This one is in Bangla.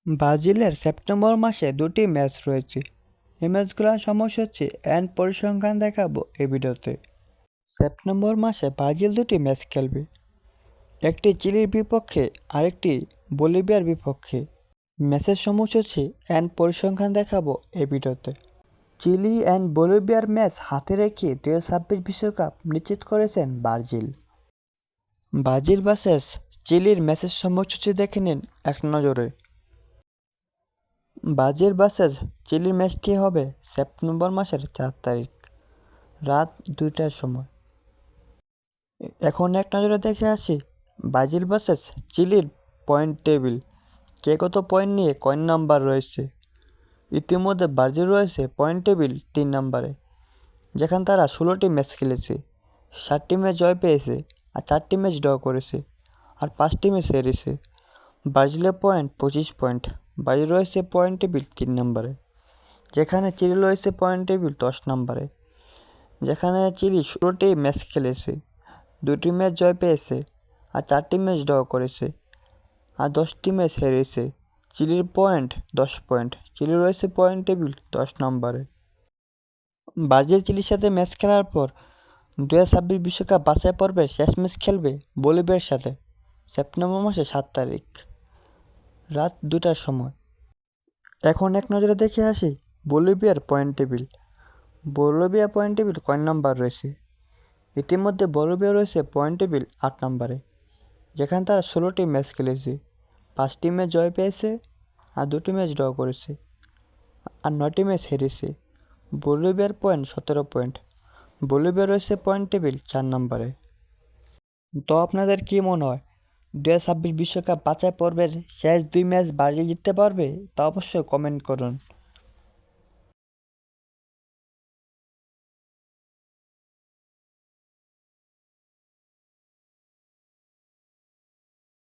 ব্রাজিলের সেপ্টেম্বর মাসে দুটি ম্যাচ রয়েছে। এই ম্যাচগুলোর সমস্যা হচ্ছে এন্ড পরিসংখ্যান দেখাবো এই ভিডিওতে। সেপ্টেম্বর মাসে ব্রাজিল দুটি ম্যাচ খেলবে, একটি চিলির বিপক্ষে আরেকটি বলিভিয়ার বিপক্ষে। ম্যাচের সমস্যা হচ্ছে এন্ড পরিসংখ্যান দেখাবো এই ভিডিওতে। চিলি অ্যান্ড বলিভিয়ার ম্যাচ হাতে রেখে 2026 বিশ্বকাপ নিশ্চিত করেছেন ব্রাজিল। ব্রাজিল ভার্সেস চিলির ম্যাচের সময়সূচি দেখে নিন এক নজরে। ব্রাজিল ভার্সেস চিলির ম্যাচটি হবে সেপ্টেম্বর মাসের 4 তারিখ রাত 2টার সময়। এখন এক নজরে দেখে আসি ব্রাজিল ভার্সেস চিলির পয়েন্ট টেবিল, কে কত পয়েন্ট নিয়ে কয় নাম্বার রয়েছে। ইতিমধ্যে ব্রাজিল রয়েছে পয়েন্ট টেবিল 3 নম্বরে, যেখানে তারা 16টি ম্যাচ খেলেছে, 7টি ম্যাচ জয় পেয়েছে আর 4টি ম্যাচ ড্র করেছে আর 5টি ম্যাচ হেরেছে। ব্রাজিলের পয়েন্ট 25 পয়েন্ট। ব্রাজিল রয়েছে পয়েন্ট টেবিল 3 নম্বরে, যেখানে চিলি রয়েছে পয়েন্ট টেবিল 10 নম্বরে, যেখানে চিলি 16টি ম্যাচ খেলেছে, 2টি ম্যাচ জয় পেয়েছে আর 4টি ম্যাচ ড্র করেছে আর 10টি ম্যাচ হেরেছে। চিলির পয়েন্ট 10 পয়েন্ট। চিলি রয়েছে পয়েন্ট টেবিল 10 নম্বরে। ব্রাজিল চিলির সাথে ম্যাচ খেলার পর 2026 বিশ্বকাপ বাছাই পর্বের শেষ ম্যাচ খেলবে বলিভিয়ার সাথে সেপ্টেম্বর মাসে 7 তারিখ রাত 2টার সময়। এখন এক নজরে দেখে আসি বলিভিয়ার point table. Bolivia point table কয় নাম্বার রয়েছে। ইতিমধ্যে বলিভিয়া রয়েছে পয়েন্ট টেবিল 8 নম্বরে, যেখানে তারা 16টি ম্যাচ খেলেছে, 5টি ম্যাচ জয় পেয়েছে আর 2টি ম্যাচ ড্র করেছে আর 9টি ম্যাচ হেরেছে। বলিভিয়ার পয়েন্ট 17 পয়েন্ট। বলিভিয়া রয়েছে পয়েন্ট টেবিল 4 নম্বরে। তো আপনাদের কী মনে হয় 2026 বিশ্বকাপ বাছাই পর্বের শেষ 2 ম্যাচ ব্রাজিল জিততে পারবে? তা অবশ্যই কমেন্ট করুন।